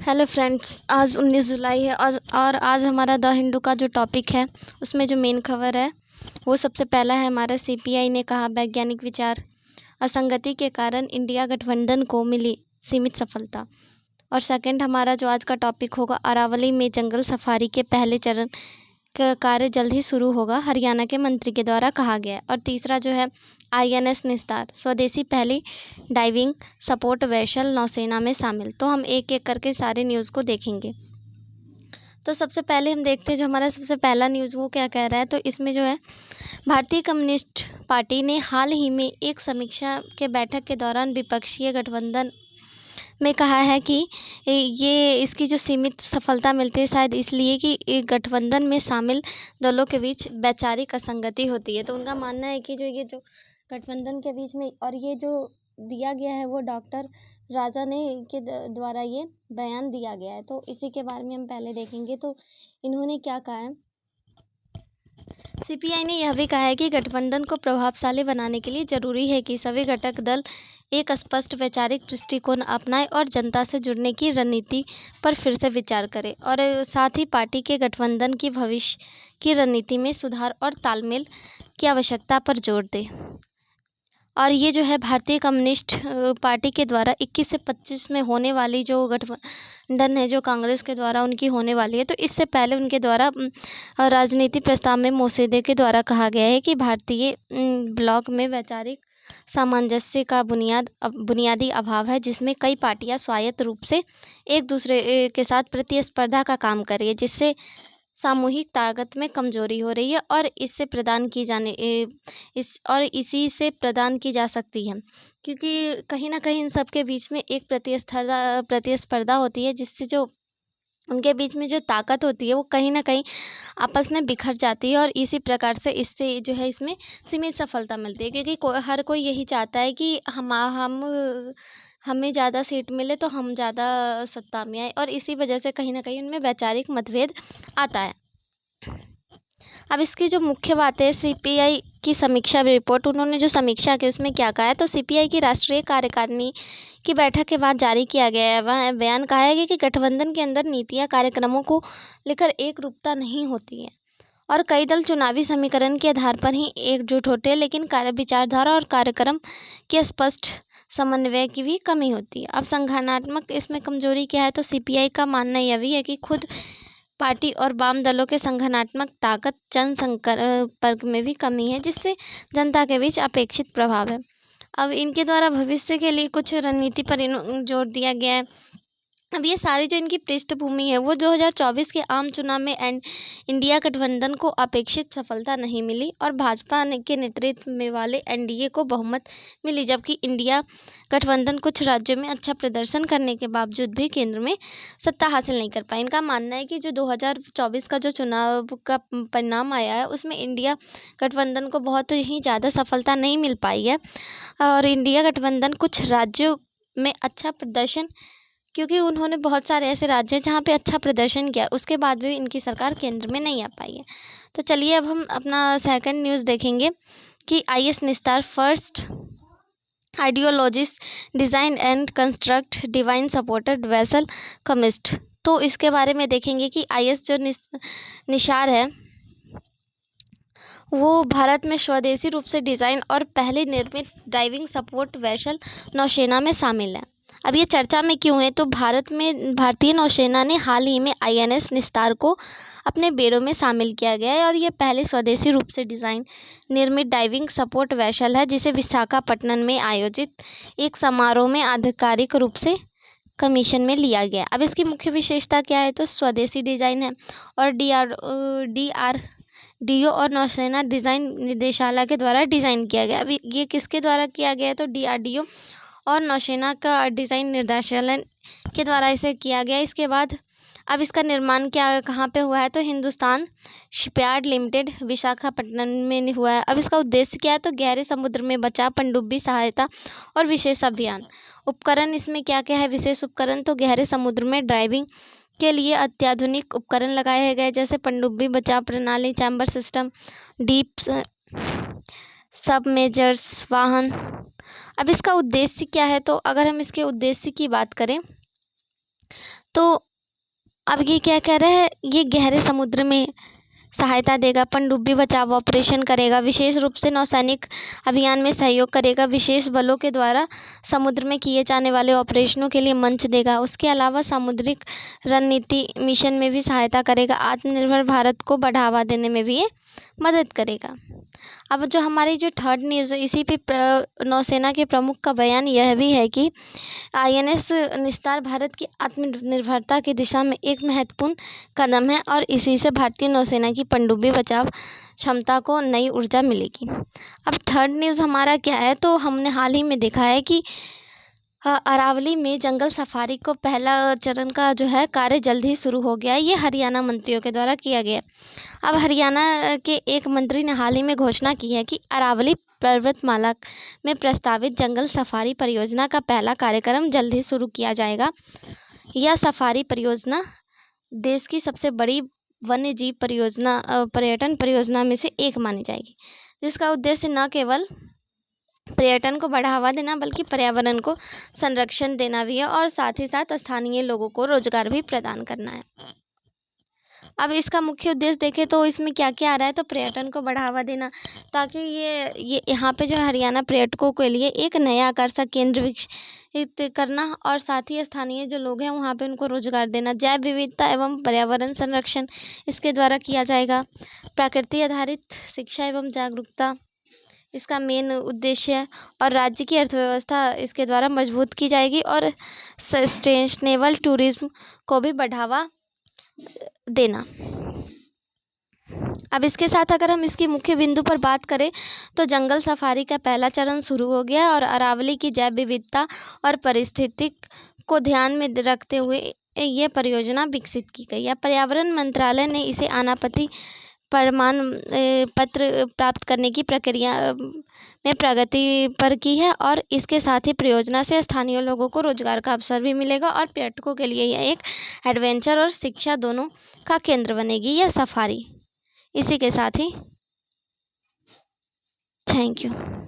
Hello friends, आज 19 जुलाई है और आज हमारा द हिंदू का जो टॉपिक है उसमें जो मेन खबर है वो सबसे पहला है हमारा सीपीआई ने कहा वैज्ञानिक विचार असंगति के कारण इंडिया गठबंधन को मिली सीमित सफलता। और सेकंड हमारा जो आज का टॉपिक होगा अरावली में जंगल सफारी के पहले चरण का कार्य जल्द ही शुरू होगा, हरियाणा के मंत्री के द्वारा कहा गया है। और तीसरा जो है आईएनएस निस्तार स्वदेशी पहली डाइविंग सपोर्ट वेसल नौसेना में शामिल। तो हम एक एक करके सारे न्यूज़ को देखेंगे। तो सबसे पहले हम देखते हैं जो हमारा सबसे पहला न्यूज़ वो क्या कह रहा है। तो इसमें जो है भारतीय कम्युनिस्ट पार्टी ने हाल ही में एक समीक्षा के बैठक के दौरान विपक्षीय गठबंधन में कहा है कि ये इसकी जो सीमित सफलता मिलती है शायद इसलिए कि गठबंधन में शामिल दलों के बीच वैचारिक असंगति होती है। तो उनका मानना है कि ये जो गठबंधन के बीच में और ये जो दिया गया है वो डॉक्टर राजा ने के द्वारा ये बयान दिया गया है। तो इसी के बारे में हम पहले देखेंगे। तो इन्होंने क्या कहा है, सीपीआई ने यह भी कहा है कि गठबंधन को प्रभावशाली बनाने के लिए जरूरी है कि सभी घटक दल एक स्पष्ट वैचारिक दृष्टिकोण अपनाएं और जनता से जुड़ने की रणनीति पर फिर से विचार करें और साथ ही पार्टी के गठबंधन की भविष्य की रणनीति में सुधार और तालमेल की आवश्यकता पर जोर दें। और ये जो है भारतीय कम्युनिस्ट पार्टी के द्वारा 21 से 25 में होने वाली जो गठबंधन है जो कांग्रेस के द्वारा उनकी होने वाली है, तो इससे पहले उनके द्वारा राजनीति प्रस्ताव में मोसेदे के द्वारा कहा गया है कि भारतीय ब्लॉक में वैचारिक सामंजस्य का बुनियादी अभाव है, जिसमें कई पार्टियां स्वायत्त रूप से एक दूसरे के साथ प्रतिस्पर्धा का काम कर रही है, जिससे सामूहिक ताकत में कमजोरी हो रही है और इसी से प्रदान की जा सकती है, क्योंकि कहीं ना कहीं इन सब के बीच में एक प्रतिस्पर्धा होती है, जिससे जो उनके बीच में जो ताकत होती है वो कहीं ना कहीं आपस में बिखर जाती है और इसी प्रकार से इससे जो है इसमें सीमित सफलता मिलती है, क्योंकि हर कोई यही चाहता है कि हमें ज़्यादा सीट मिले तो हम ज़्यादा सत्ता में आए, और इसी वजह से कहीं ना कहीं उनमें वैचारिक मतभेद आता है। अब इसकी जो मुख्य बात है सीपीआई की समीक्षा रिपोर्ट, उन्होंने जो समीक्षा की उसमें क्या कहा है। तो सीपीआई की राष्ट्रीय कार्यकारिणी की बैठक के बाद जारी किया गया है वह बयान कहा है कि गठबंधन के अंदर नीतियां कार्यक्रमों को लेकर एक रूपता नहीं होती है और कई दल चुनावी समीकरण के आधार पर ही एकजुट होते हैं, लेकिन कार्य विचारधारा और कार्यक्रम के स्पष्ट समन्वय की भी कमी होती है। अब संगठनात्मक इसमें कमजोरी क्या है, तो सीपीआई का मानना यह भी है कि खुद पार्टी और वाम दलों के संगठनात्मक ताकत जन संपर्क में भी कमी है, जिससे जनता के बीच अपेक्षित प्रभाव है। अब इनके द्वारा भविष्य के लिए कुछ रणनीति पर जोर दिया गया है। अब ये सारी जो इनकी पृष्ठभूमि है वो 2024 के आम चुनाव में इंडिया गठबंधन को अपेक्षित सफलता नहीं मिली और भाजपा के नेतृत्व में वाले एनडीए को बहुमत मिली, जबकि इंडिया गठबंधन कुछ राज्यों में अच्छा प्रदर्शन करने के बावजूद भी केंद्र में सत्ता हासिल नहीं कर पाई। इनका मानना है कि जो 2024 का जो चुनाव का परिणाम आया है उसमें इंडिया गठबंधन को बहुत ही ज़्यादा सफलता नहीं मिल पाई है और इंडिया गठबंधन कुछ राज्यों में अच्छा प्रदर्शन, क्योंकि उन्होंने बहुत सारे ऐसे राज्य हैं जहाँ पे अच्छा प्रदर्शन किया, उसके बाद भी इनकी सरकार केंद्र में नहीं आ पाई है। तो चलिए अब हम अपना सेकंड न्यूज़ देखेंगे कि आईएस निस्तार first ideologist design and construct divine supported vessel chemist. तो इसके बारे में देखेंगे कि आईएस जो निसार है वो भारत में स्वदेशी रूप से डिज़ाइन और पहले निर्मित ड्राइविंग सपोर्ट वेसल नौसेना में शामिल है। अब ये चर्चा में क्यों है, तो भारतीय नौसेना ने हाल ही में आईएनएस निस्तार को अपने बेड़ों में शामिल किया गया है और ये पहले स्वदेशी रूप से डिज़ाइन निर्मित डाइविंग सपोर्ट वेसल है, जिसे विशाखापट्टनम में आयोजित एक समारोह में आधिकारिक रूप से कमीशन में लिया गया। अब इसकी मुख्य विशेषता क्या है, तो स्वदेशी डिज़ाइन है और डीआरडीओ और नौसेना डिज़ाइन निदेशालय के द्वारा डिज़ाइन किया गया। अब ये किसके द्वारा किया गया है, तो डीआरडीओ और नौसेना का डिज़ाइन निर्देशालय के द्वारा इसे किया गया। इसके बाद अब इसका निर्माण कहाँ पे हुआ है, तो हिंदुस्तान शिपयार्ड लिमिटेड विशाखापट्टनम में हुआ है। अब इसका उद्देश्य क्या है, तो गहरे समुद्र में बचाव, पनडुब्बी सहायता और विशेष अभियान। उपकरण इसमें क्या क्या है, विशेष उपकरण, तो गहरे समुद्र में ड्राइविंग के लिए अत्याधुनिक उपकरण लगाए गए, जैसे पनडुब्बी बचाव प्रणाली, चैम्बर सिस्टम, डीप सबमेजर्स वाहन। अब इसका उद्देश्य क्या है, तो अगर हम इसके उद्देश्य की बात करें तो अब ये क्या कह रहा है, ये गहरे समुद्र में सहायता देगा, पनडुब्बी बचाव ऑपरेशन करेगा, विशेष रूप से नौसैनिक अभियान में सहयोग करेगा, विशेष बलों के द्वारा समुद्र में किए जाने वाले ऑपरेशनों के लिए मंच देगा। उसके अलावा सामुद्रिक रणनीति मिशन में भी सहायता करेगा। आत्मनिर्भर भारत को बढ़ावा देने में भी ये मदद करेगा। अब जो हमारी जो थर्ड न्यूज़ है, इसी पे नौसेना के प्रमुख का बयान यह भी है कि INS निस्तार भारत की आत्मनिर्भरता की दिशा में एक महत्वपूर्ण कदम है और इसी से भारतीय नौसेना की पनडुब्बी बचाव क्षमता को नई ऊर्जा मिलेगी। अब थर्ड न्यूज़ हमारा क्या है, तो हमने हाल ही में देखा है कि अरावली में जंगल सफारी को पहला चरण का जो है कार्य जल्द ही शुरू हो गया है। ये हरियाणा मंत्रियों के द्वारा किया गया। अब हरियाणा के एक मंत्री ने हाल ही में घोषणा की है कि अरावली पर्वतमाला में प्रस्तावित जंगल सफारी परियोजना का पहला कार्यक्रम जल्द ही शुरू किया जाएगा। यह सफारी परियोजना देश की सबसे बड़ी वन्य जीव परियोजना पर्यटन परियोजना में से एक मानी जाएगी, जिसका उद्देश्य न केवल पर्यटन को बढ़ावा देना बल्कि पर्यावरण को संरक्षण देना भी है और साथ ही साथ स्थानीय लोगों को रोजगार भी प्रदान करना है। अब इसका मुख्य उद्देश्य देखें तो इसमें क्या क्या आ रहा है, तो पर्यटन को बढ़ावा देना, ताकि ये यहाँ पे जो हरियाणा पर्यटकों के लिए एक नया आकर्षक केंद्र विकसित करना और साथ ही स्थानीय जो लोग हैं वहाँ पे उनको रोजगार देना। जैव विविधता एवं पर्यावरण संरक्षण इसके द्वारा किया जाएगा। प्रकृति आधारित शिक्षा एवं जागरूकता इसका मेन उद्देश्य है और राज्य की अर्थव्यवस्था इसके द्वारा मजबूत की जाएगी और सस्टेनेबल टूरिज्म को भी बढ़ावा देना। अब इसके साथ अगर हम इसकी मुख्य बिंदु पर बात करें तो जंगल सफारी का पहला चरण शुरू हो गया और अरावली की जैव विविधता और पारिस्थितिक को ध्यान में रखते हुए ये परियोजना विकसित की गई है। पर्यावरण मंत्रालय ने इसे अनापत्ति प्रमाण पत्र प्राप्त करने की प्रक्रिया में प्रगति पर की है और इसके साथ ही परियोजना से स्थानीय लोगों को रोजगार का अवसर भी मिलेगा और पर्यटकों के लिए यह एक एडवेंचर और शिक्षा दोनों का केंद्र बनेगी यह सफारी। इसी के साथ ही थैंक यू।